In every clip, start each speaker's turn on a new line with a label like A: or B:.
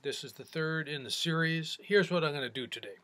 A: This is the third in the series. Here's what I'm going to do today.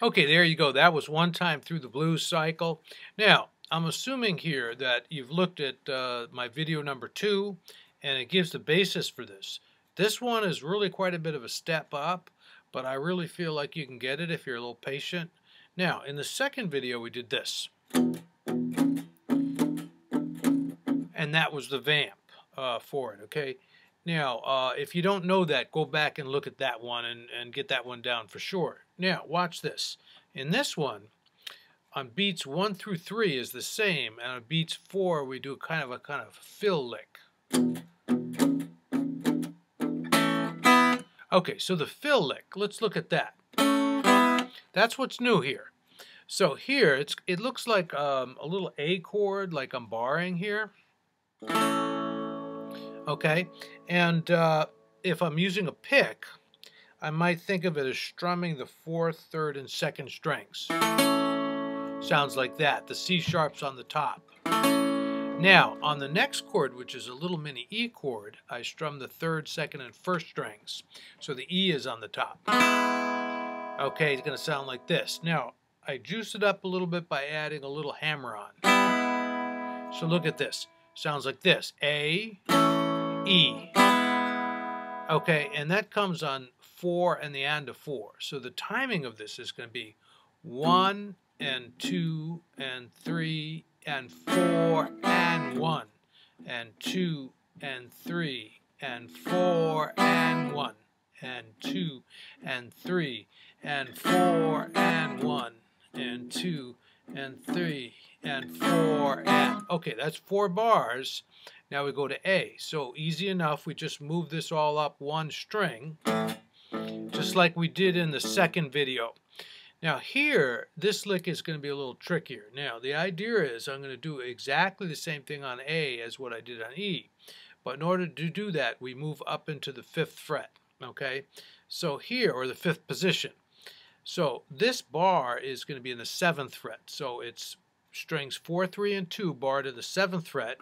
A: Okay, there you go. That was one time through the blues cycle. Now, I'm assuming here that you've looked at my video number 2, and it gives the basis for this. This one is really quite a bit of a step up, but I really feel like you can get it if you're a little patient. Now, in the second video, we did this. And that was the vamp for it, okay? Now, if you don't know that, go back and look at that one and get that one down for sure. Now, watch this. In this one, on beats 1 through 3 is the same, and on beats 4 we do kind of a fill lick. Okay, so the fill lick, let's look at that. That's what's new here. So here, it looks like a little A chord, like I'm barring here. Okay, and if I'm using a pick, I might think of it as strumming the 4th, 3rd, and 2nd strings. Sounds like that. The C sharp's on the top. Now, on the next chord, which is a little mini E chord, I strum the 3rd, 2nd, and 1st strings. So the E is on the top. Okay, it's going to sound like this. Now, I juice it up a little bit by adding a little hammer on. So look at this. Sounds like this. A, E. Okay, and that comes on 4 and the and of 4. So the timing of this is going to be 1 and 2 and 3 and 4 and 1 and 2 and 3 and 4 and 1 and 2 and 3 and 4 and 1 and 2 and 3 and 4 and... Okay, that's 4 bars. Now we go to A. So easy enough, we just move this all up one string, just like we did in the second video. Now here, this lick is going to be a little trickier. Now the idea is I'm going to do exactly the same thing on A as what I did on E. But in order to do that, we move up into the 5th fret. Okay, so here, or the 5th position. So this bar is going to be in the 7th fret. So it's strings 4, 3, and 2 bar to the 7th fret.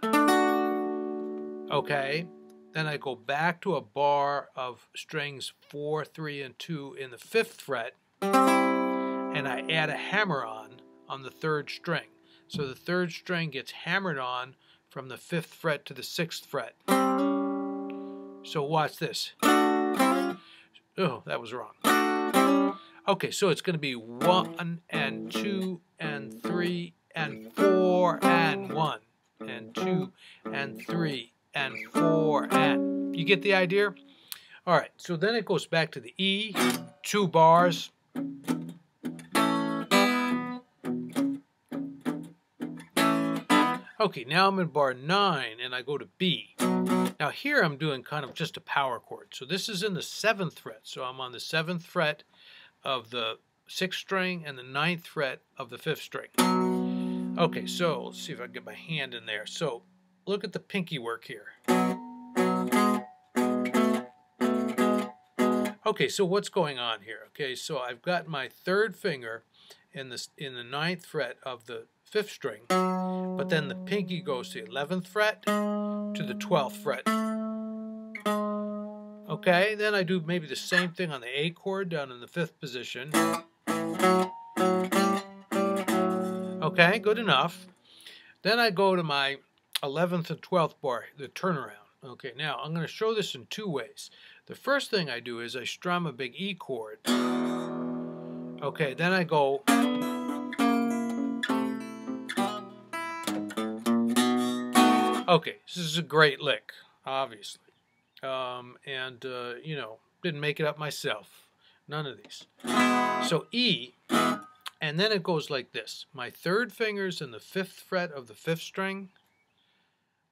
A: Okay, then I go back to a bar of strings 4, 3, and 2 in the 5th fret, and I add a hammer on the 3rd string. So the 3rd string gets hammered on from the 5th fret to the 6th fret. So watch this. Oh, that was wrong. Okay, so it's going to be 1 and 2 and 3 and 4 and 1 and 2 and 3 and 4 and... You get the idea? All right, so then it goes back to the E, 2 bars. Okay, now I'm in bar 9 and I go to B. Now here I'm doing kind of just a power chord. So this is in the 7th fret. So I'm on the 7th fret of the 6th string and the 9th fret of the 5th string. Okay, so let's see if I can get my hand in there. So look at the pinky work here. Okay, so what's going on here? Okay, so I've got my 3rd finger in the 9th fret of the 5th string, but then the pinky goes to the 11th fret to the 12th fret. Okay, then I do maybe the same thing on the A chord down in the 5th position. Okay, good enough. Then I go to my 11th and 12th bar, the turnaround. Okay, now I'm going to show this in 2 ways. The first thing I do is I strum a big E chord. Okay, then I go... Okay, this is a great lick, obviously. You know, didn't make it up myself. None of these. So E, and then it goes like this. My 3rd finger's in the 5th fret of the 5th string.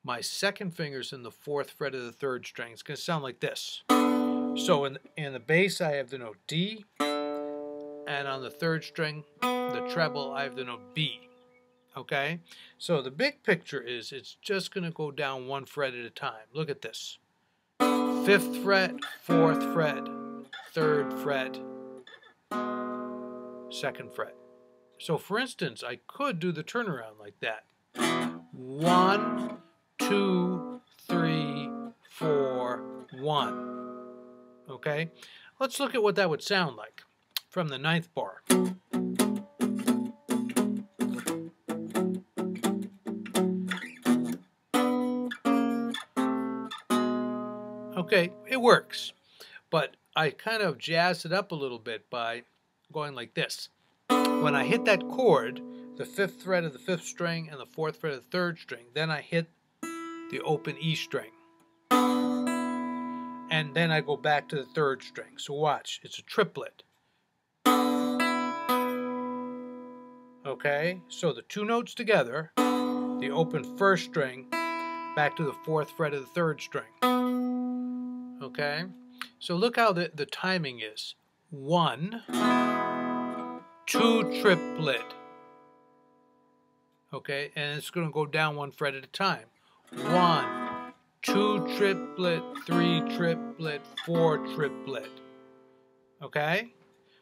A: My second finger's in the 4th fret of the 3rd string. It's going to sound like this. So in the bass, I have the note D, and on the 3rd string, the treble, I have the note B. Okay? So the big picture is it's just going to go down 1 fret at a time. Look at this. 5th fret, 4th fret, 3rd fret, 2nd fret. So for instance, I could do the turnaround like that. 1, 2, 3, 4, 1. Okay? Let's look at what that would sound like from the 9th bar. Okay, it works, but I kind of jazzed it up a little bit by going like this. When I hit that chord, the 5th fret of the 5th string and the 4th fret of the 3rd string, then I hit the open E string. And then I go back to the 3rd string. So watch, it's a triplet. Okay, so the 2 notes together, the open 1st string, back to the 4th fret of the 3rd string. Okay, so look how the timing is. 1, 2 triplet. Okay, and it's going to go down 1 fret at a time. 1, 2 triplet, 3 triplet, 4 triplet. Okay,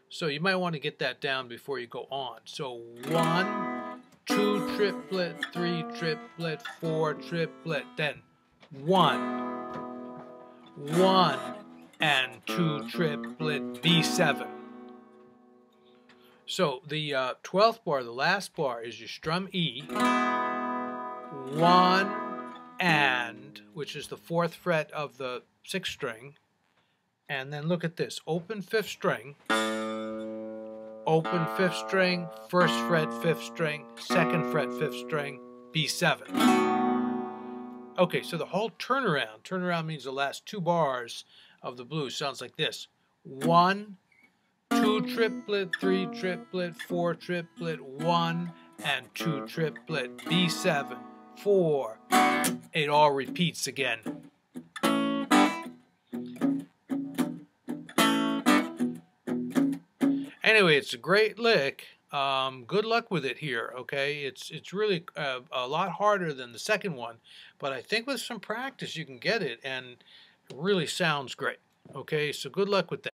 A: so you might want to get that down before you go on. So 1, 2 triplet, 3 triplet, 4 triplet, then 1, 1 and 2 triplet, B7. So the 12th bar, the last bar, is you strum E, 1 and, which is the 4th fret of the 6th string, and then look at this, open 5th string, open 5th string, 1st fret 5th string, 2nd fret 5th string, B7. Okay, so the whole turnaround means the last 2 bars of the blues sounds like this. 1, 2 triplet, 3 triplet, 4 triplet, 1 and 2 triplet, B7, 4. It all repeats again. Anyway, it's a great lick. Good luck with it here, okay? It's really a lot harder than the second one, but I think with some practice you can get it, and it really sounds great. Okay, so good luck with that.